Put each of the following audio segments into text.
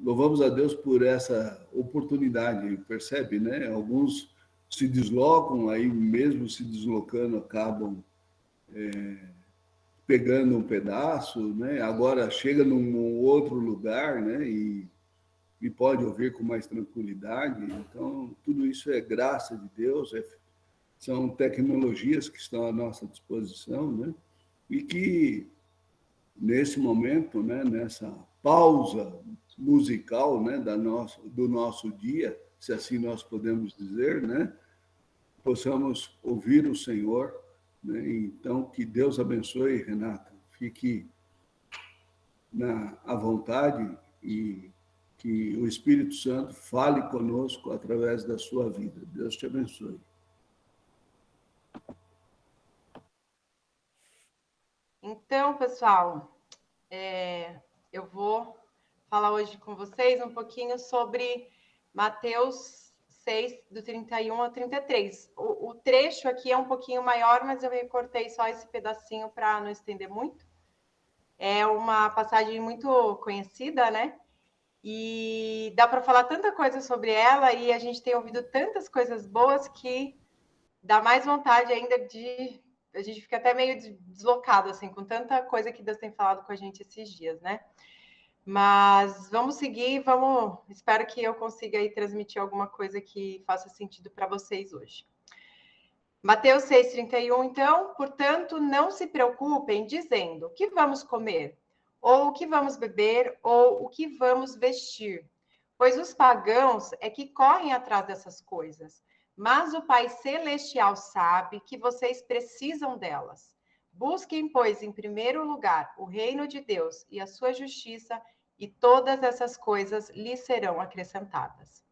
louvamos a Deus por essa oportunidade, percebe, né? Alguns se deslocam, aí mesmo se deslocando, acabam pegando um pedaço, né? Agora chega num outro lugar, né? E pode ouvir com mais tranquilidade. Então, tudo isso é graça de Deus, são tecnologias que estão à nossa disposição, né? E que, nesse momento, né, nessa pausa musical, né, do nosso dia, se assim nós podemos dizer, né, possamos ouvir o Senhor, né? Então, que Deus abençoe, Renata. Fique à vontade e que o Espírito Santo fale conosco através da sua vida. Deus te abençoe. Então, pessoal, eu vou falar hoje com vocês um pouquinho sobre Mateus 6, do 31 ao 33. O trecho aqui é um pouquinho maior, mas eu recortei só esse pedacinho para não estender muito. É uma passagem muito conhecida, né? E dá para falar tanta coisa sobre ela e a gente tem ouvido tantas coisas boas que dá mais vontade ainda de... A gente fica até meio deslocado, assim, com tanta coisa que Deus tem falado com a gente esses dias, né? Mas vamos seguir, espero que eu consiga aí transmitir alguma coisa que faça sentido para vocês hoje. Mateus 6,31, então, portanto, não se preocupem dizendo o que vamos comer, ou o que vamos beber, ou o que vamos vestir, pois os pagãos é que correm atrás dessas coisas, mas o Pai Celestial sabe que vocês precisam delas. Busquem, pois, em primeiro lugar o reino de Deus e a sua justiça, e todas essas coisas lhes serão acrescentadas.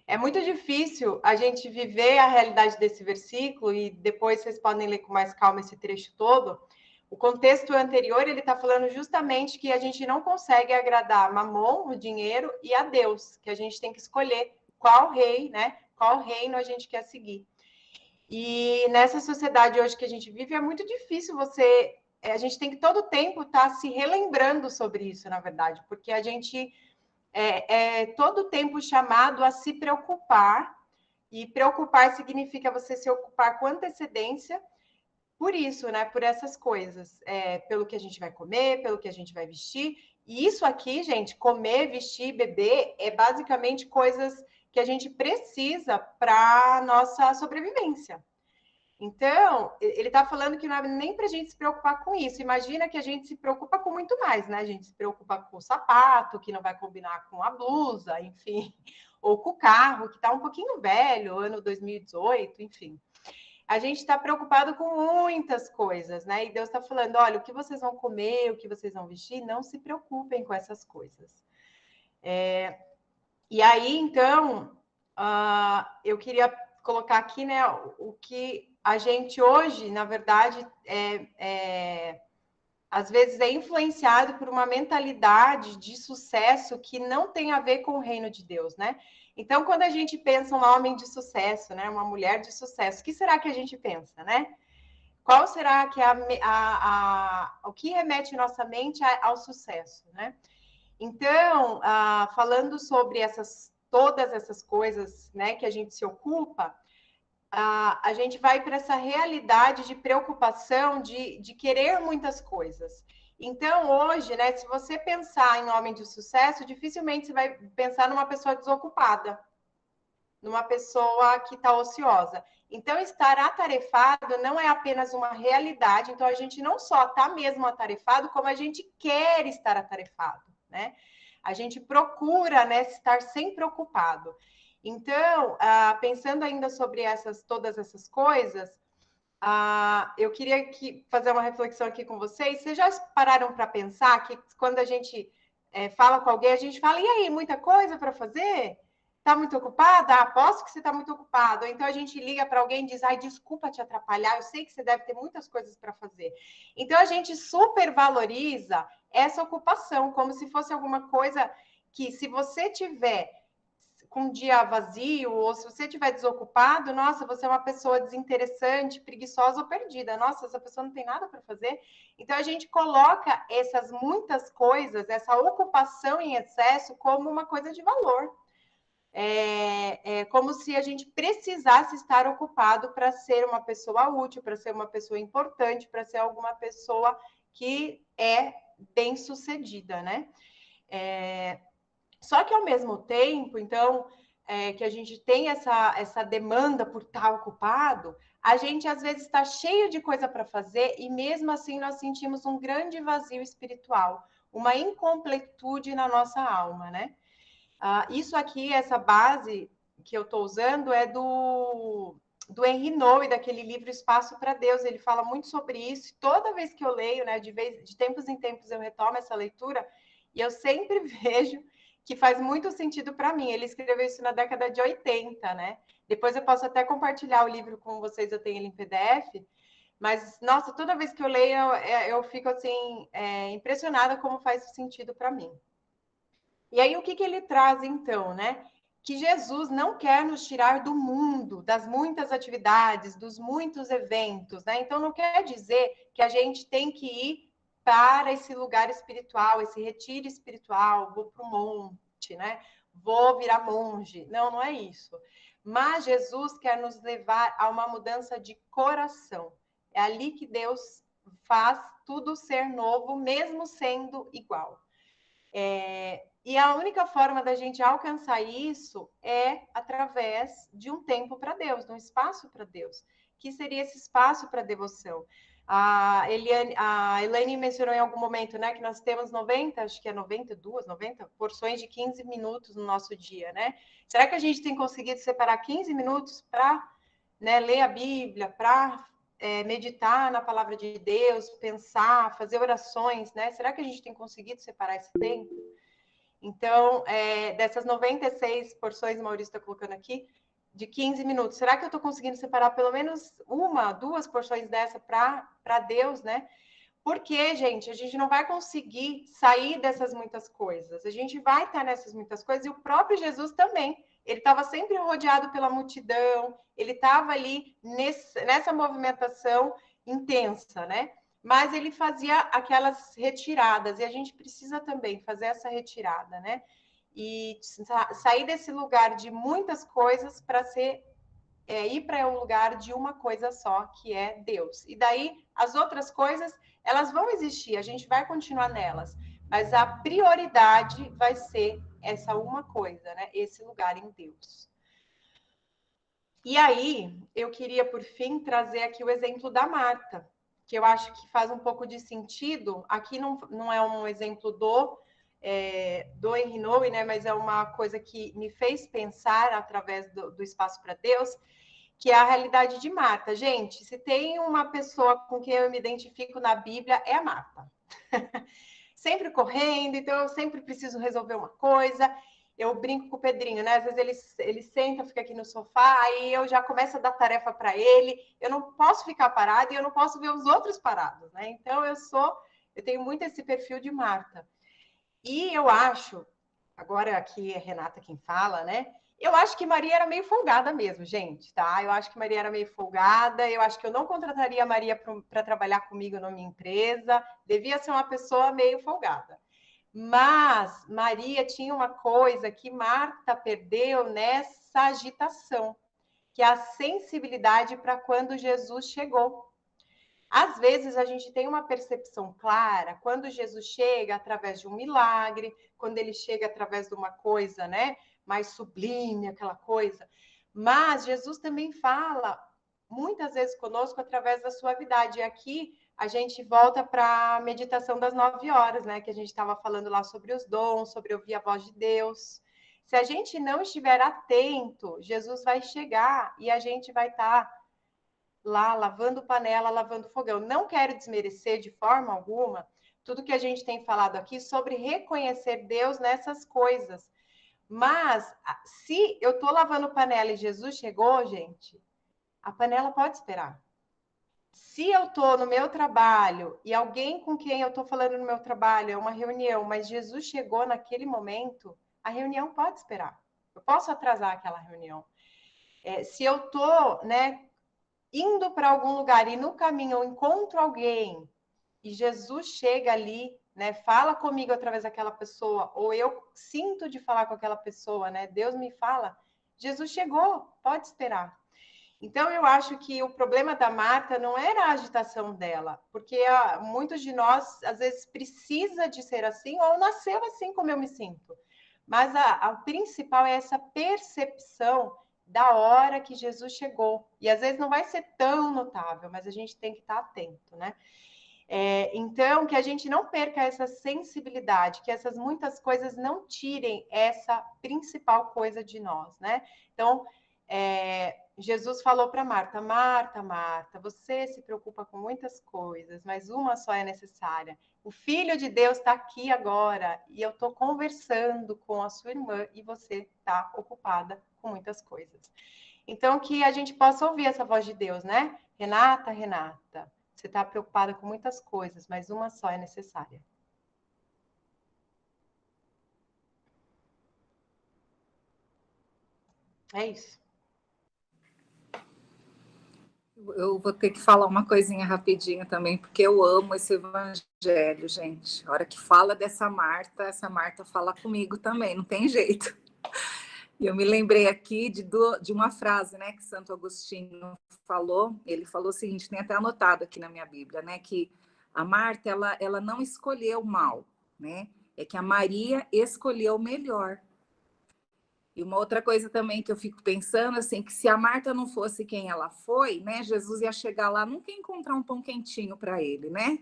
É muito difícil a gente viver a realidade desse versículo, e depois vocês podem ler com mais calma esse trecho todo. O contexto anterior, ele está falando justamente que a gente não consegue agradar Mamon, o dinheiro, e a Deus, que a gente tem que escolher qual rei, né? Qual reino a gente quer seguir. E nessa sociedade hoje que a gente vive, é muito difícil a gente tem que todo tempo estar se relembrando sobre isso, na verdade, porque a gente todo tempo chamado a se preocupar, e preocupar significa você se ocupar com antecedência por isso, né? Por essas coisas, pelo que a gente vai comer, pelo que a gente vai vestir. E isso aqui, gente, comer, vestir, beber, é basicamente coisas que a gente precisa para a nossa sobrevivência. Então, ele está falando que não é nem para a gente se preocupar com isso. Imagina que a gente se preocupa com muito mais, né? A gente se preocupa com o sapato, que não vai combinar com a blusa, enfim, ou com o carro, que está um pouquinho velho, ano 2018, enfim. A gente está preocupado com muitas coisas, né? E Deus está falando: olha, o que vocês vão comer, o que vocês vão vestir, não se preocupem com essas coisas. E aí, então, eu queria colocar aqui, né, o que a gente hoje, na verdade, às vezes é influenciado por uma mentalidade de sucesso que não tem a ver com o reino de Deus, né? Então, quando a gente pensa um homem de sucesso, né, uma mulher de sucesso, o que será que a gente pensa, né? Qual será que é o que remete nossa mente ao sucesso, né? Então, falando sobre todas essas coisas, né, que a gente se ocupa, a gente vai para essa realidade de preocupação, de querer muitas coisas. Então, hoje, né, se você pensar em homem de sucesso, dificilmente você vai pensar numa pessoa desocupada, numa pessoa que está ociosa. Então, estar atarefado não é apenas uma realidade. Então, a gente não só está mesmo atarefado, como a gente quer estar atarefado, né? A gente procura, né, estar sempre ocupado. Então, pensando ainda sobre todas essas coisas, eu queria fazer uma reflexão aqui com vocês. Vocês já pararam para pensar que quando a gente fala com alguém, a gente fala: e aí, muita coisa para fazer? Está muito ocupada? Aposto que você está muito ocupado. Ou então a gente liga para alguém e diz: ai, desculpa te atrapalhar, eu sei que você deve ter muitas coisas para fazer. Então a gente supervaloriza essa ocupação, como se fosse alguma coisa que, se você tiver com um dia vazio, ou se você estiver desocupado, nossa, você é uma pessoa desinteressante, preguiçosa ou perdida. Nossa, essa pessoa não tem nada para fazer. Então, a gente coloca essas muitas coisas, essa ocupação em excesso, como uma coisa de valor. É como se a gente precisasse estar ocupado para ser uma pessoa útil, para ser uma pessoa importante, para ser alguma pessoa que é bem-sucedida, né? Só que, ao mesmo tempo, então, que a gente tem essa demanda por estar ocupado, a gente, às vezes, está cheio de coisa para fazer e, mesmo assim, nós sentimos um grande vazio espiritual, uma incompletude na nossa alma, né? Isso aqui, essa base que eu estou usando é do Henry Nouwen, daquele livro Espaço para Deus. Ele fala muito sobre isso. Toda vez que eu leio, né, de tempos em tempos eu retomo essa leitura e eu sempre vejo que faz muito sentido para mim. Ele escreveu isso na década de 80, né? Depois eu posso até compartilhar o livro com vocês, eu tenho ele em PDF. Mas, nossa, toda vez que eu leio, eu fico, assim, impressionada como faz sentido para mim. E aí, o que ele traz, então, né? Que Jesus não quer nos tirar do mundo, das muitas atividades, dos muitos eventos, né? Então, não quer dizer que a gente tem que ir para esse lugar espiritual, esse retiro espiritual, vou para o monte, né? Vou virar monge. Não, não é isso. Mas Jesus quer nos levar a uma mudança de coração. É ali que Deus faz tudo ser novo, mesmo sendo igual. E a única forma da gente alcançar isso é através de um tempo para Deus, de um espaço para Deus, que seria esse espaço para devoção. A Elaine mencionou em algum momento, né, que nós temos 90, acho que é 92, 90 porções de 15 minutos no nosso dia, né? Será que a gente tem conseguido separar 15 minutos para, né, ler a Bíblia, para meditar na palavra de Deus, pensar, fazer orações, né? Será que a gente tem conseguido separar esse tempo? Então, dessas 96 porções, o Maurício está colocando aqui, de 15 minutos, será que eu estou conseguindo separar pelo menos uma, duas porções dessa para Deus, né? Porque, gente, a gente não vai conseguir sair dessas muitas coisas. A gente vai estar nessas muitas coisas, e o próprio Jesus também. Ele estava sempre rodeado pela multidão, ele estava ali nessa movimentação intensa, né? Mas ele fazia aquelas retiradas, e a gente precisa também fazer essa retirada, né? E sair desse lugar de muitas coisas para ir para um lugar de uma coisa só, que é Deus. E daí, as outras coisas, elas vão existir, a gente vai continuar nelas, mas a prioridade vai ser essa uma coisa, né? Esse lugar em Deus. E aí, eu queria, por fim, trazer aqui o exemplo da Marta, que eu acho que faz um pouco de sentido. Aqui não é um exemplo do Henry Nouwen, né? Mas é uma coisa que me fez pensar através do Espaço para Deus, que é a realidade de Marta. Gente, se tem uma pessoa com quem eu me identifico na Bíblia, é a Marta. Sempre correndo, então eu sempre preciso resolver uma coisa. Eu brinco com o Pedrinho, né? Às vezes ele senta, fica aqui no sofá, aí eu já começo a dar tarefa para ele. Eu não posso ficar parada e eu não posso ver os outros parados, né? Então eu tenho muito esse perfil de Marta. E eu acho, agora aqui é Renata quem fala, né? Eu acho que Maria era meio folgada mesmo, gente, tá? Eu acho que Maria era meio folgada, eu acho que eu não contrataria a Maria para trabalhar comigo na minha empresa, devia ser uma pessoa meio folgada. Mas Maria tinha uma coisa que Marta perdeu nessa agitação, que é a sensibilidade para quando Jesus chegou. Às vezes a gente tem uma percepção clara quando Jesus chega através de um milagre, quando ele chega através de uma coisa, né, mais sublime, aquela coisa. Mas Jesus também fala muitas vezes conosco através da suavidade. E aqui a gente volta para a meditação das 9 horas, né, que a gente estava falando lá sobre os dons, sobre ouvir a voz de Deus. Se a gente não estiver atento, Jesus vai chegar e a gente vai estar lá lavando panela, lavando fogão. Não quero desmerecer de forma alguma tudo que a gente tem falado aqui sobre reconhecer Deus nessas coisas. Mas se eu estou lavando panela e Jesus chegou, gente, a panela pode esperar. Se eu estou no meu trabalho e alguém com quem eu estou falando no meu trabalho é uma reunião, mas Jesus chegou naquele momento, a reunião pode esperar. Eu posso atrasar aquela reunião. Se eu estou, né, indo para algum lugar e no caminho eu encontro alguém e Jesus chega ali, né, fala comigo através daquela pessoa, ou eu sinto de falar com aquela pessoa, né, Deus me fala, Jesus chegou, pode esperar. Então, eu acho que o problema da Marta não era a agitação dela, porque muitos de nós, às vezes, precisa de ser assim, ou nasceu assim como eu me sinto. Mas a principal é essa percepção da hora que Jesus chegou. E às vezes não vai ser tão notável, mas a gente tem que estar atento, né? Então, que a gente não perca essa sensibilidade, que essas muitas coisas não tirem essa principal coisa de nós, né? Então, Jesus falou para Marta, Marta, Marta, você se preocupa com muitas coisas, mas uma só é necessária. O Filho de Deus está aqui agora e eu estou conversando com a sua irmã e você está ocupada com muitas coisas. Então, que a gente possa ouvir essa voz de Deus, né? Renata, Renata, você está preocupada com muitas coisas, mas uma só é necessária. É isso. Eu vou ter que falar uma coisinha rapidinho também, porque eu amo esse evangelho, gente. A hora que fala dessa Marta, essa Marta fala comigo também, não tem jeito. E eu me lembrei aqui de uma frase, né, que Santo Agostinho falou. Ele falou o seguinte, tem até anotado aqui na minha Bíblia, né, que a Marta, ela não escolheu o mal, né? É que a Maria escolheu o melhor. E uma outra coisa também que eu fico pensando, assim, que se a Marta não fosse quem ela foi, né, Jesus ia chegar lá, nunca ia encontrar um pão quentinho para ele, né?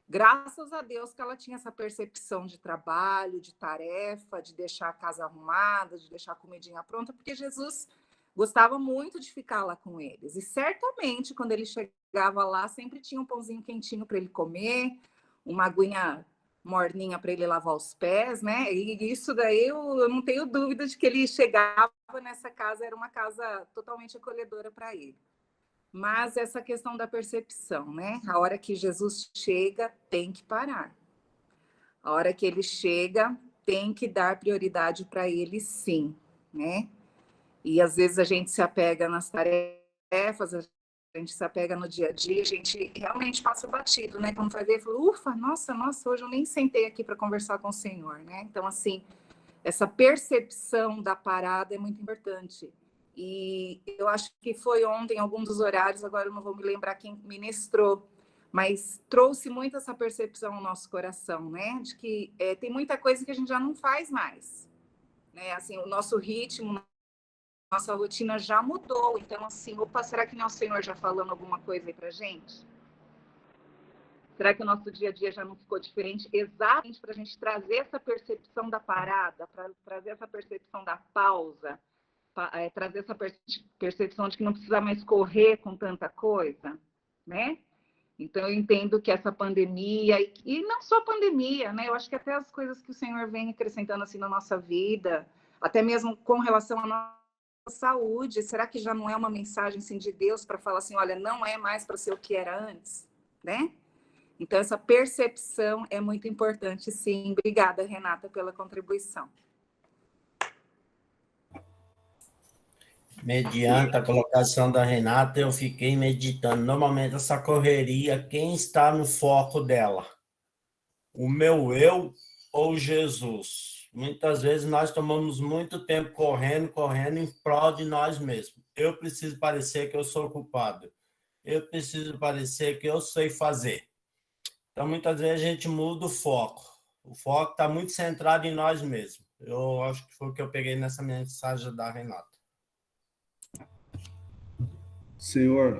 Graças a Deus que ela tinha essa percepção de trabalho, de tarefa, de deixar a casa arrumada, de deixar a comidinha pronta, porque Jesus gostava muito de ficar lá com eles. E certamente, quando ele chegava lá, sempre tinha um pãozinho quentinho para ele comer, uma aguinha morninha para ele lavar os pés, né? E isso daí eu não tenho dúvida de que ele chegava nessa casa, era uma casa totalmente acolhedora para ele. Mas essa questão da percepção, né? A hora que Jesus chega, tem que parar. A hora que ele chega, tem que dar prioridade para ele, sim, né? E às vezes a gente se apega nas tarefas, a gente se apega no dia a dia, a gente realmente passa batido, né? Quando vai ver, fala, ufa, nossa, hoje eu nem sentei aqui para conversar com o Senhor, né? Então, assim, essa percepção da parada é muito importante. E eu acho que foi ontem, em algum dos horários, agora eu não vou me lembrar quem ministrou, mas trouxe muito essa percepção ao nosso coração, né? De que tem muita coisa que a gente já não faz mais, né? Assim, o nosso ritmo, nossa rotina já mudou. Então, assim, opa, será que nosso Senhor já falando alguma coisa aí pra gente? Será que o nosso dia a dia já não ficou diferente? Exatamente para a gente trazer essa percepção da parada, para trazer essa percepção da pausa, trazer essa percepção de que não precisa mais correr com tanta coisa, né? Então, eu entendo que essa pandemia, e não só a pandemia, né? Eu acho que até as coisas que o Senhor vem acrescentando assim na nossa vida, até mesmo com relação à nossa saúde, será que já não é uma mensagem assim, de Deus para falar assim, olha, não é mais para ser o que era antes, né? Então, essa percepção é muito importante, sim. Obrigada, Renata, pela contribuição. Mediante a colocação da Renata, eu fiquei meditando. Normalmente, essa correria, quem está no foco dela? O meu eu ou Jesus? Muitas vezes nós tomamos muito tempo correndo em prol de nós mesmos. Eu preciso parecer que eu sou culpado. Eu preciso parecer que eu sei fazer. Então, muitas vezes a gente muda o foco. O foco está muito centrado em nós mesmos. Eu acho que foi o que eu peguei nessa mensagem da Renata. Senhor,